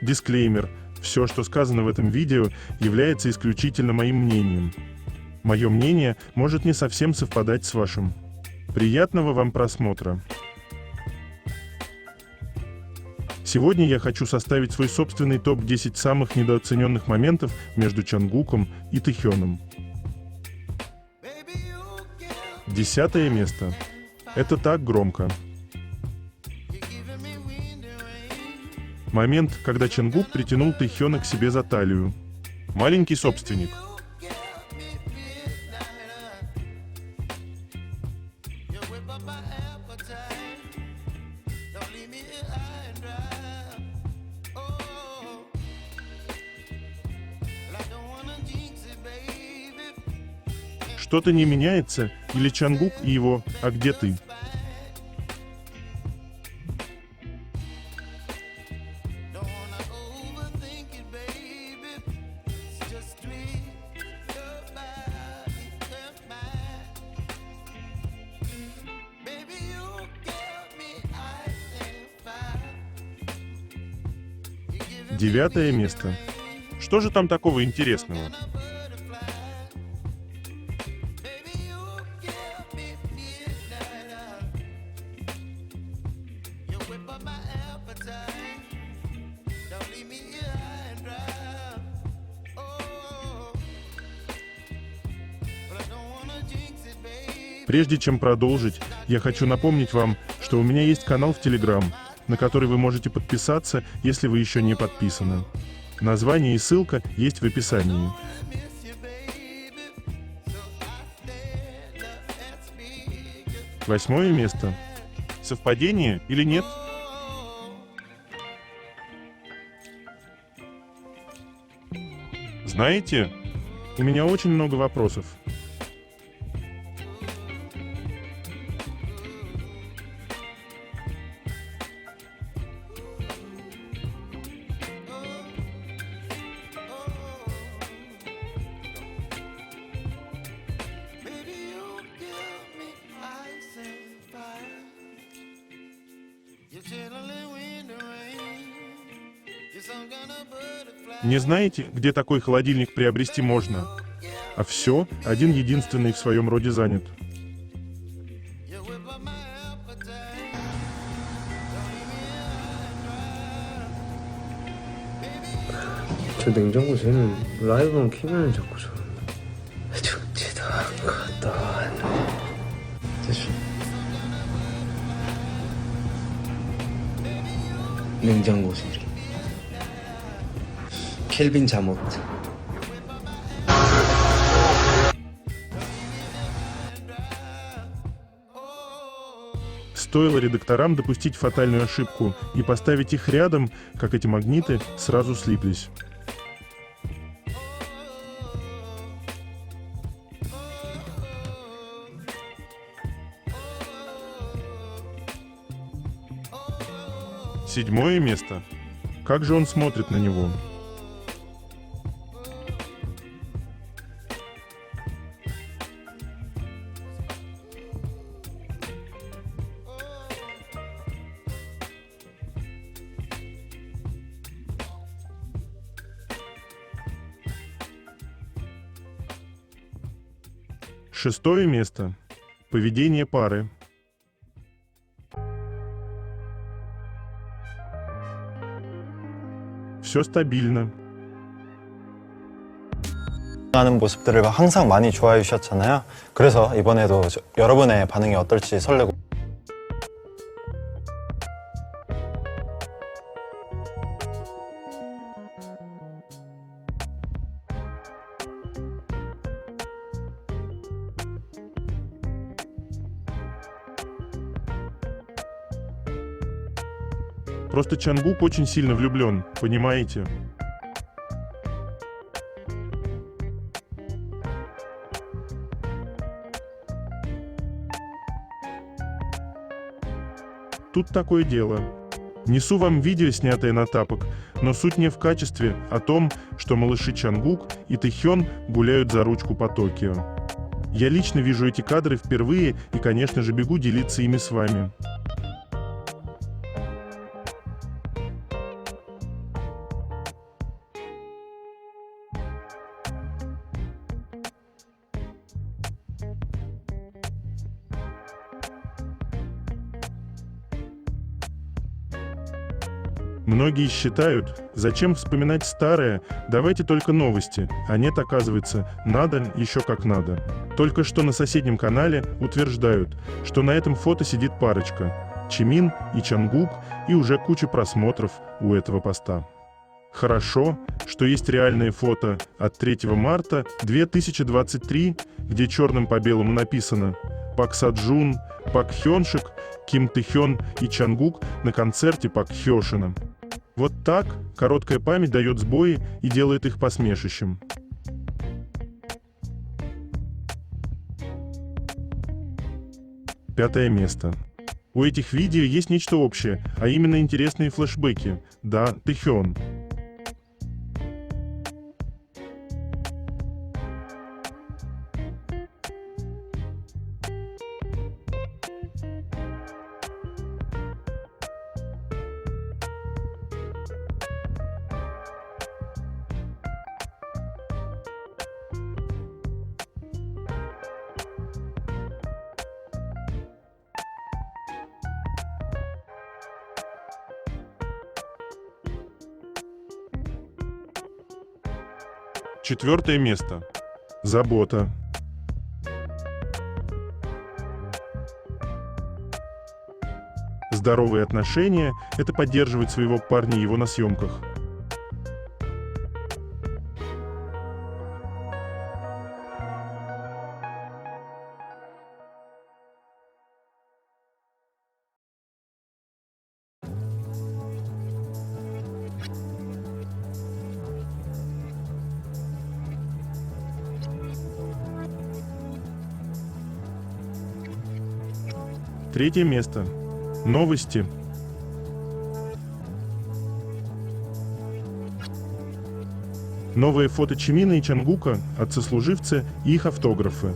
Дисклеймер. Все, что сказано в этом видео, является исключительно моим мнением. Мое мнение может не совсем совпадать с вашим. Приятного вам просмотра. Сегодня я хочу составить свой собственный топ-10 самых недооцененных моментов между Чонгуком и Тэхёном. 10 место. Это так громко. Момент, когда Чонгук притянул Тэхёна к себе за талию. Маленький собственник. Что-то не меняется, или Чонгук и его «А где ты?». Девятое место. Что же там такого интересного? Прежде чем продолжить, я хочу напомнить вам, что у меня есть канал в Telegram, на который вы можете подписаться, если вы еще не подписаны. Название и ссылка есть в описании. Восьмое место. Совпадение или нет? Знаете, у меня очень много вопросов. Не знаете, где такой холодильник приобрести можно? А все, один единственный в своем роде занят. 저 냉장고 쟤는 라이브만 키면 자꾸 저런다. 좋지도 않고 또 왔네. 됐어. 냉장고 소리. 켈빈 잠옷. Стоило редакторам допустить фатальную ошибку и поставить их рядом, как эти магниты сразу слиплись. Седьмое место. Как же он смотрит на него? Шестое место. Поведение пары. Все стабильно. 하는 모습들을 항상 많이 좋아해 주셨잖아요. 그래서 이번에도 여러분의 반응이 어떨지 설레고. Просто Чонгук очень сильно влюблен, понимаете? Тут такое дело. Несу вам видео, снятое на тапок, но суть не в качестве, а том, что малыши Чонгук и Тэхён гуляют за ручку по Токио. Я лично вижу эти кадры впервые и, конечно же, бегу делиться ими с вами. Многие считают, зачем вспоминать старое, давайте только новости, а нет, оказывается, надо еще как надо. Только что на соседнем канале утверждают, что на этом фото сидит парочка – Чимин и Чангук, и уже куча просмотров у этого поста. Хорошо, что есть реальное фото от 3 марта 2023, где черным по белому написано «Пак Саджун, Пак Хёншик, Ким Тэхён и Чангук на концерте Пак Хёшина». Вот так короткая память дает сбои и делает их посмешищем. Пятое место. У этих видео есть нечто общее, а именно интересные флешбеки. Да, Тэхён. Четвертое место. Забота. Здоровые отношения – это поддерживать своего парня его на съемках. Третье место. Новости. Новые фото Чимина и Чангука от сослуживца и их автографы.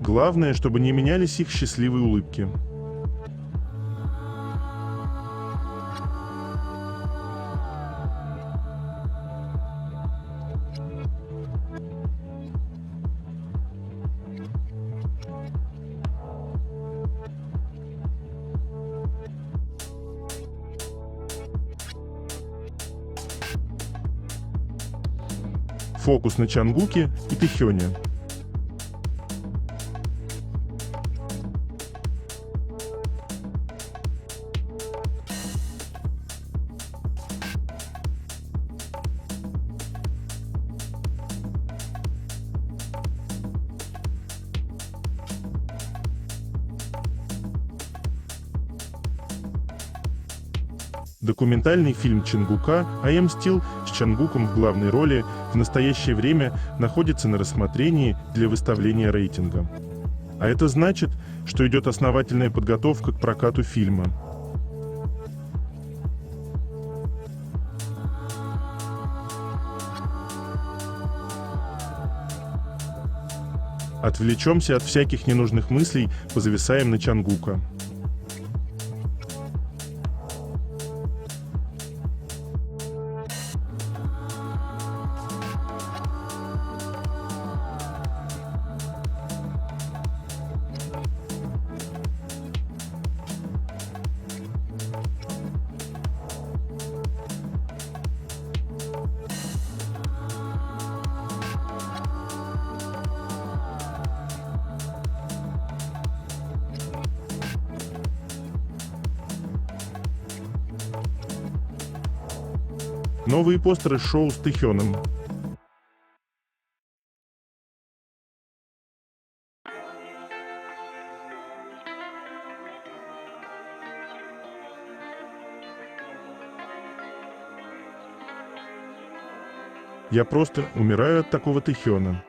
Главное, чтобы не менялись их счастливые улыбки. Фокус на Чангуке и Тэхёне. Документальный фильм Чангука «I Am Still» с Чангуком в главной роли в настоящее время находится на рассмотрении для выставления рейтинга. А это значит, что идет основательная подготовка к прокату фильма. Отвлечемся от всяких ненужных мыслей, позависаем на Чангука. Новые постеры шоу с Тэхёном. Я просто умираю от такого Тэхёна.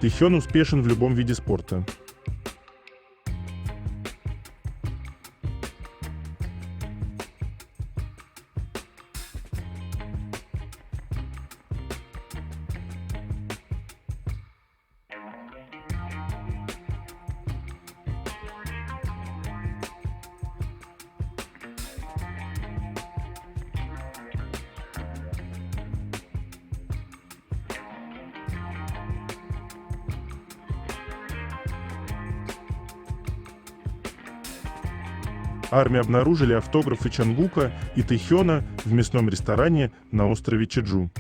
Тэхён успешен в любом виде спорта. Армии обнаружили автографы Чангука и Тэхёна в мясном ресторане на острове Чеджу.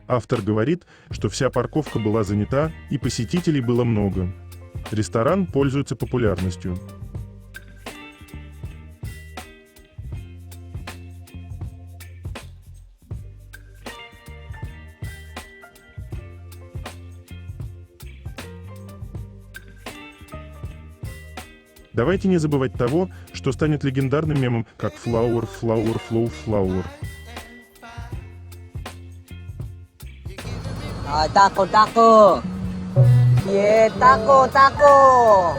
Автор говорит, что вся парковка была занята и посетителей было много. Ресторан пользуется популярностью. Давайте не забывать того, что станет легендарным мемом, как «Flower, flower, flow, flower». Taco, taco. Yeah, taco, taco.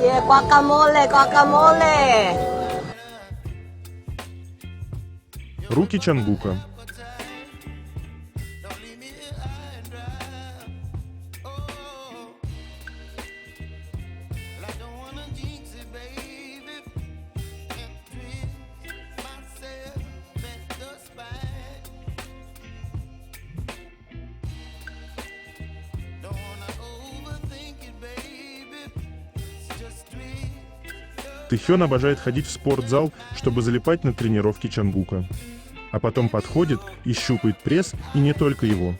Yeah, guacamole, guacamole. Руки Чангука. Тэхён обожает ходить в спортзал, чтобы залипать на тренировки Чангука. А потом подходит и щупает пресс, и не только его.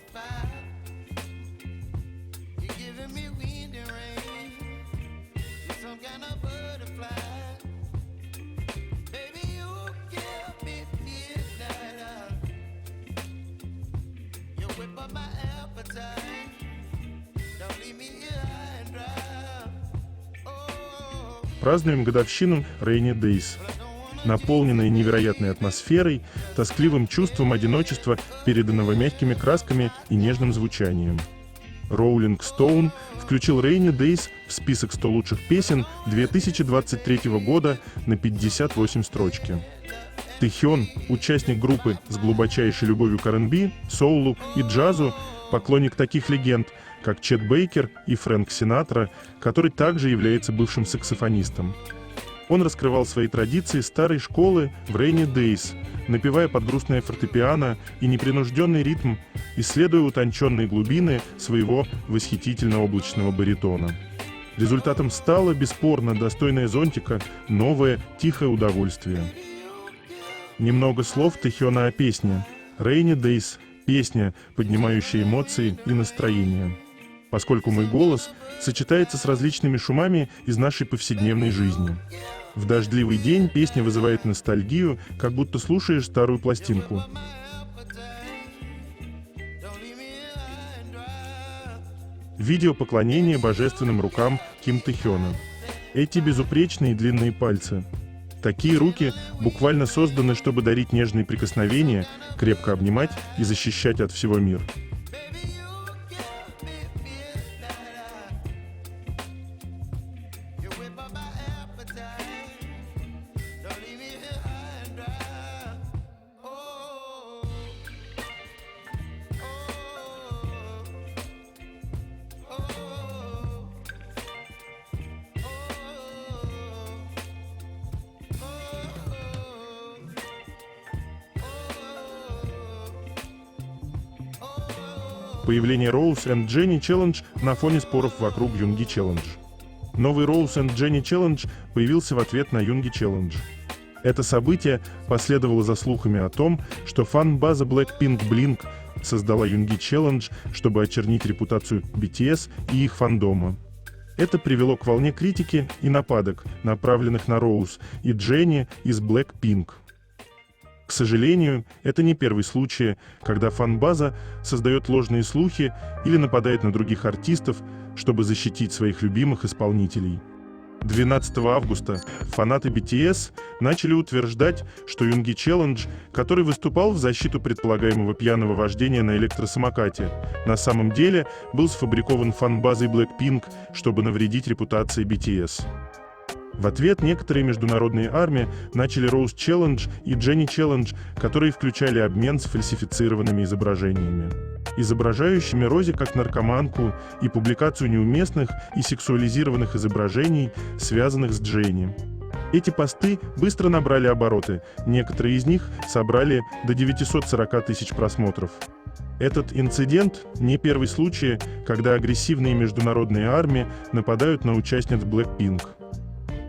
Празднуем годовщину Rainy Days, наполненной невероятной атмосферой, тоскливым чувством одиночества, переданного мягкими красками и нежным звучанием. Rolling Stone включил Rainy Days в список 100 лучших песен 2023 года на 58 строчки. Тэхён, участник группы с глубочайшей любовью к R&B, соулу и джазу, поклонник таких легенд, как Чет Бейкер и Фрэнк Синатра, который также является бывшим саксофонистом. Он раскрывал свои традиции старой школы в Rainy Days, напевая под грустное фортепиано и непринужденный ритм, исследуя утонченные глубины своего восхитительно облачного баритона. Результатом стало, бесспорно, достойное зонтика, новое тихое удовольствие. Немного слов Тэхёна о песне. Rainy Days — песня, поднимающая эмоции и настроение. Поскольку мой голос сочетается с различными шумами из нашей повседневной жизни. В дождливый день песня вызывает ностальгию, как будто слушаешь старую пластинку. Видео поклонения божественным рукам Ким Тэхёна. Эти безупречные длинные пальцы. Такие руки буквально созданы, чтобы дарить нежные прикосновения, крепко обнимать и защищать от всего мира. Появление Rose and Jenny Challenge на фоне споров вокруг Yoongi Challenge. Новый Rose and Jenny Challenge появился в ответ на Yoongi Challenge. Это событие последовало за слухами о том, что фан-база Blackpink Blink создала Yoongi Challenge, чтобы очернить репутацию BTS и их фандома. Это привело к волне критики и нападок, направленных на Rose и Jenny из Blackpink. К сожалению, это не первый случай, когда фан-база создает ложные слухи или нападает на других артистов, чтобы защитить своих любимых исполнителей. 12 августа фанаты BTS начали утверждать, что Yoongi Challenge, который выступал в защиту предполагаемого пьяного вождения на электросамокате, на самом деле был сфабрикован фан-базой Blackpink, чтобы навредить репутации BTS. В ответ некоторые международные армии начали Rose Challenge и Jennie Challenge, которые включали обмен с фальсифицированными изображениями, изображающими Рози как наркоманку, и публикацию неуместных и сексуализированных изображений, связанных с Дженни. Эти посты быстро набрали обороты, некоторые из них собрали до 940 тысяч просмотров. Этот инцидент не первый случай, когда агрессивные международные армии нападают на участниц Blackpink.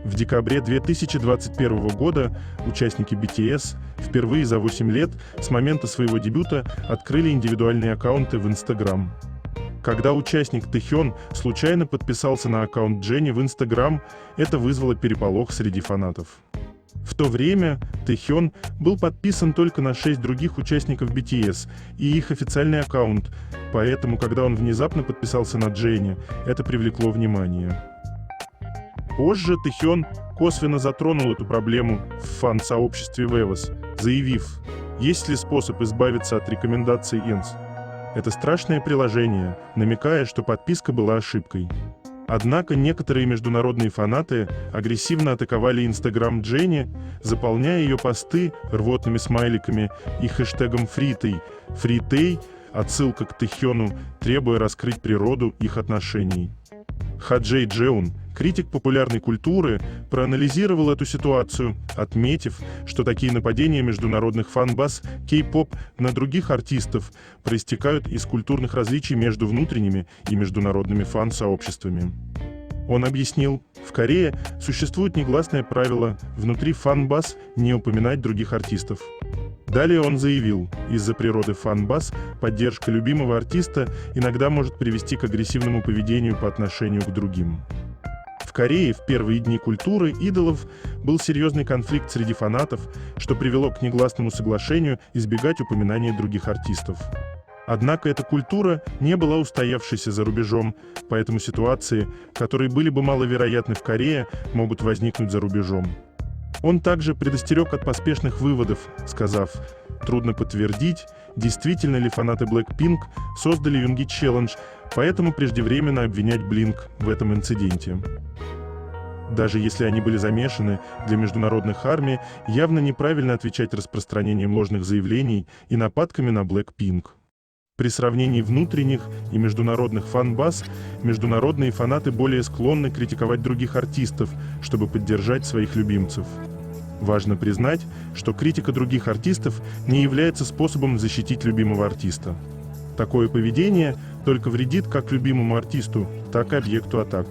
В декабре 2021 года участники BTS впервые за 8 лет с момента своего дебюта открыли индивидуальные аккаунты в Instagram. Когда участник Тэхён случайно подписался на аккаунт Дженни в Instagram, это вызвало переполох среди фанатов. В то время Тэхён был подписан только на 6 других участников BTS и их официальный аккаунт, поэтому, когда он внезапно подписался на Дженни, это привлекло внимание. Позже Тэхён косвенно затронул эту проблему в фан-сообществе Weverse, заявив: «Есть ли способ избавиться от рекомендаций INS?» Это страшное приложение, намекая, что подписка была ошибкой. Однако некоторые международные фанаты агрессивно атаковали Instagram Дженни, заполняя ее посты рвотными смайликами и хэштегом «Фритей», отсылка к Тэхёну, требуя раскрыть природу их отношений. Хаджей Джеун, критик популярной культуры, проанализировал эту ситуацию, отметив, что такие нападения международных фан-баз кей-поп на других артистов проистекают из культурных различий между внутренними и международными фан-сообществами. Он объяснил, в Корее существует негласное правило внутри фан-баз не упоминать других артистов. Далее он заявил, из-за природы фан-баз поддержка любимого артиста иногда может привести к агрессивному поведению по отношению к другим. В Корее в первые дни культуры идолов был серьезный конфликт среди фанатов, что привело к негласному соглашению избегать упоминания других артистов. Однако эта культура не была устоявшейся за рубежом, поэтому ситуации, которые были бы маловероятны в Корее, могут возникнуть за рубежом. Он также предостерег от поспешных выводов, сказав: «Трудно подтвердить, действительно ли фанаты Blackpink создали Yoongi Challenge, поэтому преждевременно обвинять Blink в этом инциденте». Даже если они были замешаны, для международных армий явно неправильно отвечать распространением ложных заявлений и нападками на Blackpink. При сравнении внутренних и международных фан-баз, международные фанаты более склонны критиковать других артистов, чтобы поддержать своих любимцев. Важно признать, что критика других артистов не является способом защитить любимого артиста. Такое поведение только вредит как любимому артисту, так и объекту атак.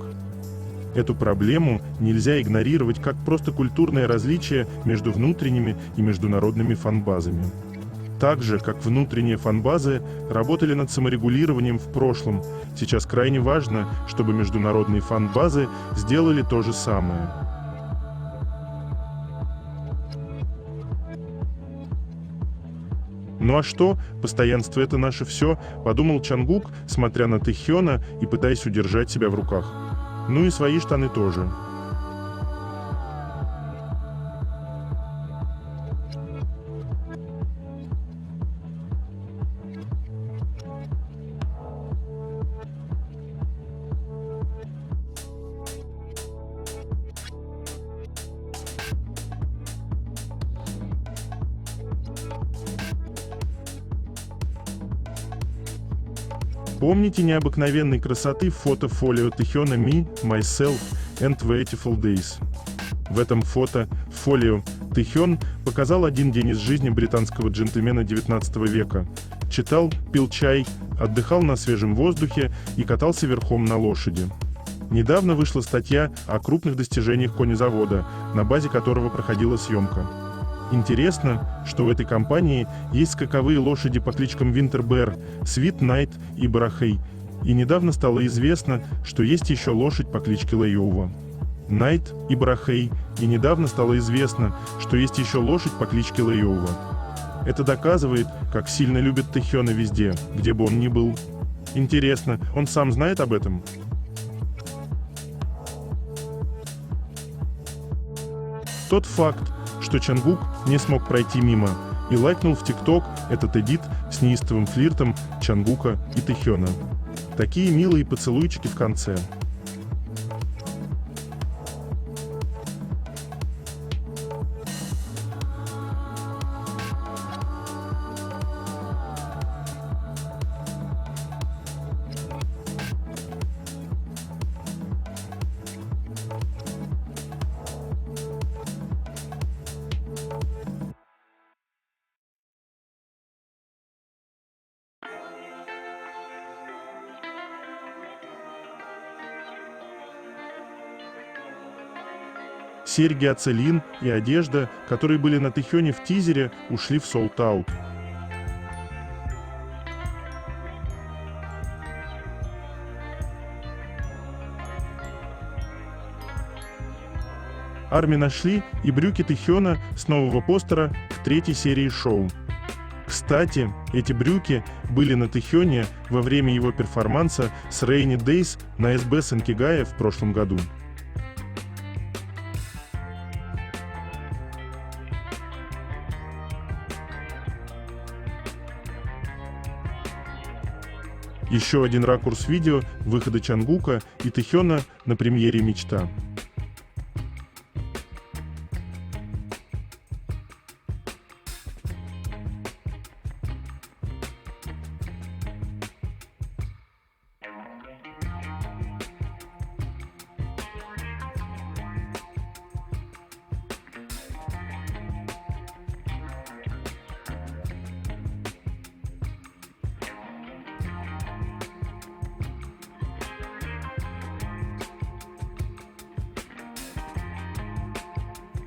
Эту проблему нельзя игнорировать как просто культурное различие между внутренними и международными фан-базами. Так же, как внутренние фан-базы работали над саморегулированием в прошлом, сейчас крайне важно, чтобы международные фан-базы сделали то же самое. «Ну а что? Постоянство — это наше все», — подумал Чангук, смотря на Тэхёна и пытаясь удержать себя в руках. Ну и свои штаны тоже. Помните необыкновенной красоты фото-фолио Тэхёна «Me, Myself and Beautiful Days». В этом фото-фолио Тэхён показал один день из жизни британского джентльмена XIX века. Читал, пил чай, отдыхал на свежем воздухе и катался верхом на лошади. Недавно вышла статья о крупных достижениях конезавода, на базе которого проходила съемка. Интересно, что в этой компании есть скаковые лошади по кличкам Винтербер, Свит Найт и Барахей, и недавно стало известно, что есть еще лошадь по кличке Лейоува. Найт и Барахей, и недавно стало известно, что есть еще лошадь по кличке Лейоува. Это доказывает, как сильно любит Тэхёна везде, где бы он ни был. Интересно, он сам знает об этом? Тот факт, что Чангук не смог пройти мимо и лайкнул в ТикТок этот эдит с неистовым флиртом Чангука и Тэхёна. Такие милые поцелуйчики в конце. Серьги от Celine и одежда, которые были на Тэхёне в тизере, ушли в Sold Out. ARMY нашли и брюки Тэхёна с нового постера к 3-й серии шоу. Кстати, эти брюки были на Тэхёне во время его перформанса с Rainy Days на СБ Санкигая в прошлом году. Еще один ракурс видео выхода Чангука и Тэхёна на премьере «Мечта».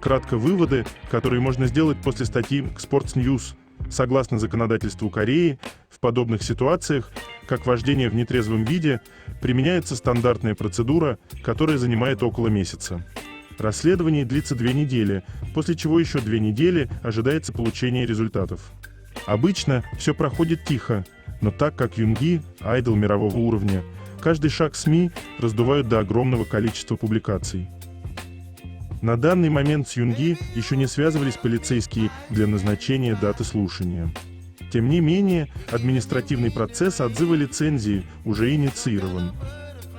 Кратко выводы, которые можно сделать после статьи к Sports News. Согласно законодательству Кореи, в подобных ситуациях, как вождение в нетрезвом виде, применяется стандартная процедура, которая занимает около месяца. Расследование длится 2 недели, после чего еще 2 недели ожидается получение результатов. Обычно все проходит тихо, но так как Юнги – айдол мирового уровня, каждый шаг СМИ раздувают до огромного количества публикаций. На данный момент с Юнги еще не связывались полицейские для назначения даты слушания. Тем не менее, административный процесс отзыва лицензии уже инициирован.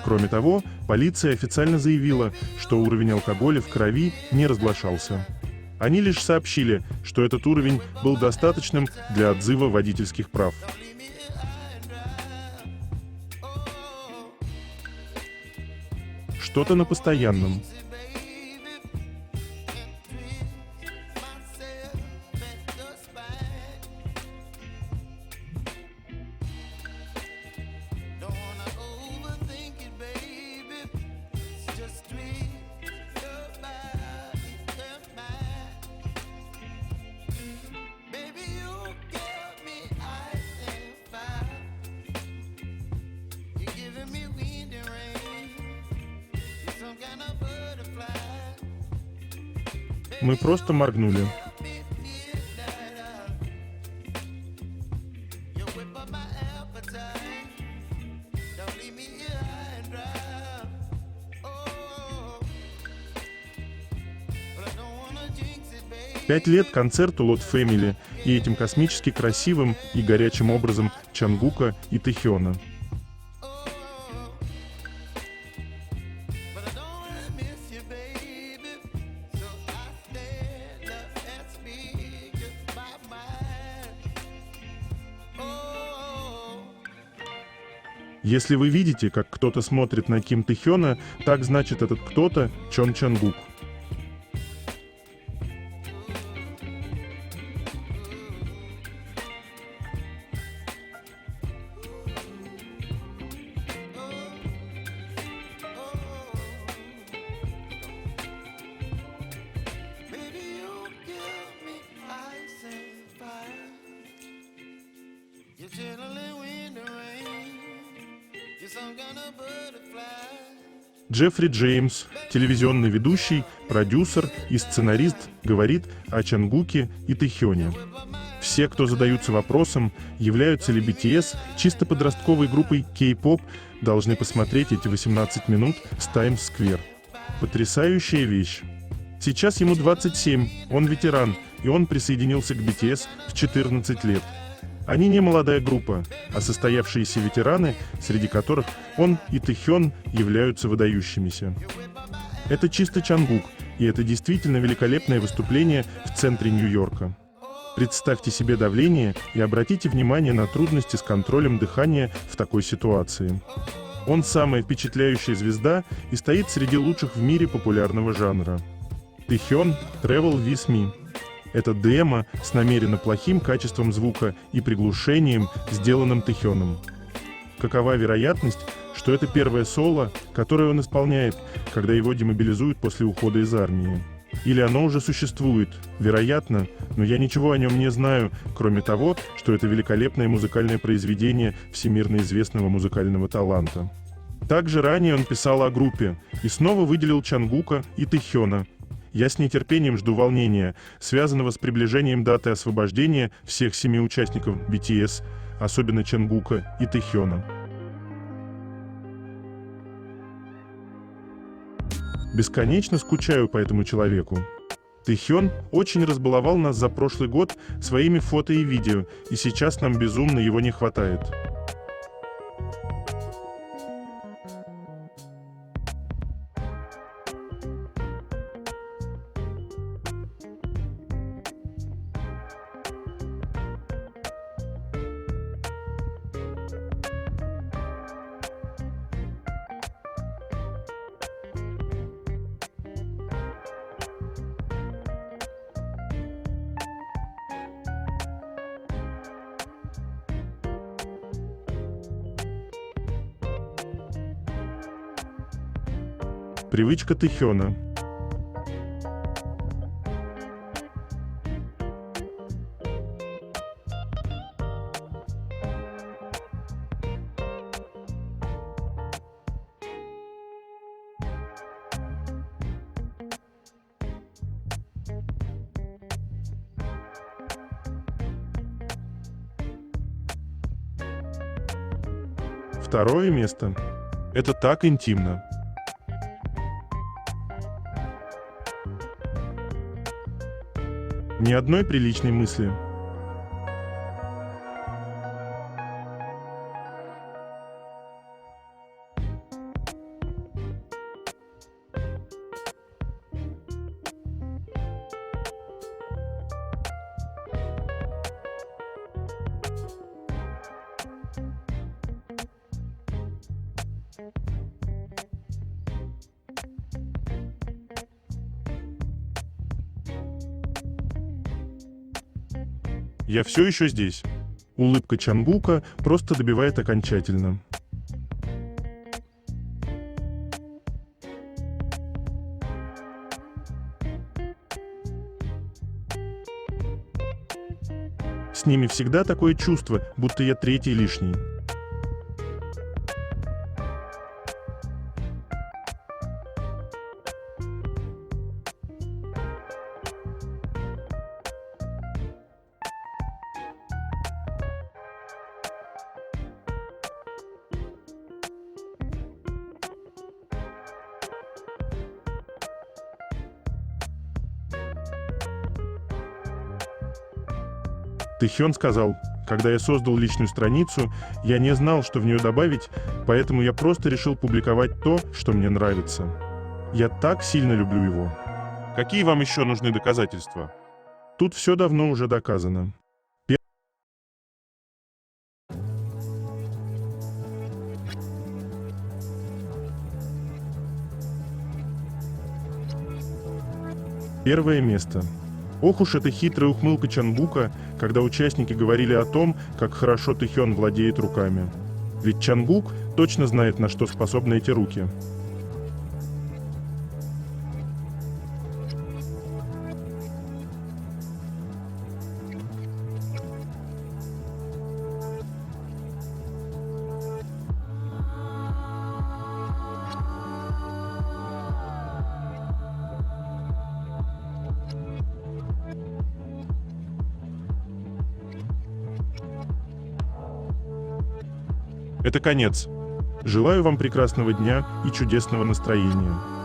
Кроме того, полиция официально заявила, что уровень алкоголя в крови не разглашался. Они лишь сообщили, что этот уровень был достаточным для отзыва водительских прав. Что-то на постоянном. Мы просто моргнули. Пять лет концерту Lot Family и этим космически красивым и горячим образом Чангука и Тэхёна. Если вы видите, как кто-то смотрит на Ким Тэхёна, так значит этот кто-то Чон Чангук. Джеффри Джеймс, телевизионный ведущий, продюсер и сценарист, говорит о Чангуке и Тэхёне. Все, кто задаются вопросом, являются ли BTS чисто подростковой группой K-pop, должны посмотреть эти 18 минут с Times Square. Потрясающая вещь. Сейчас ему 27, он ветеран, и он присоединился к BTS в 14 лет. Они не молодая группа, а состоявшиеся ветераны, среди которых он и Тэхён являются выдающимися. Это чисто Чангук, и это действительно великолепное выступление в центре Нью-Йорка. Представьте себе давление и обратите внимание на трудности с контролем дыхания в такой ситуации. Он самая впечатляющая звезда и стоит среди лучших в мире популярного жанра. Тэхён Travel With Me. Это демо с намеренно плохим качеством звука и приглушением, сделанным Тэхёном. Какова вероятность, что это первое соло, которое он исполняет, когда его демобилизуют после ухода из армии? Или оно уже существует? Вероятно, но я ничего о нем не знаю, кроме того, что это великолепное музыкальное произведение всемирно известного музыкального таланта. Также ранее он писал о группе и снова выделил Чангука и Тэхёна. Я с нетерпением жду волнения, связанного с приближением даты освобождения всех 7 участников BTS, особенно Чангука и Тэхёна. Бесконечно скучаю по этому человеку. Тэхён очень разбаловал нас за прошлый год своими фото и видео, и сейчас нам безумно его не хватает. Привычка Тэхёна. Второе место. Это так интимно. Ни одной приличной мысли. Я все еще здесь. Улыбка Чангука просто добивает окончательно. С ними всегда такое чувство, будто я третий лишний. Тэхён сказал: когда я создал личную страницу, я не знал, что в нее добавить, поэтому я просто решил публиковать то, что мне нравится. Я так сильно люблю его. Какие вам еще нужны доказательства? Тут все давно уже доказано. Первое место. Ох уж эта хитрая ухмылка Чангука, когда участники говорили о том, как хорошо Тэхён владеет руками. Ведь Чангук точно знает, на что способны эти руки. Это конец. Желаю вам прекрасного дня и чудесного настроения.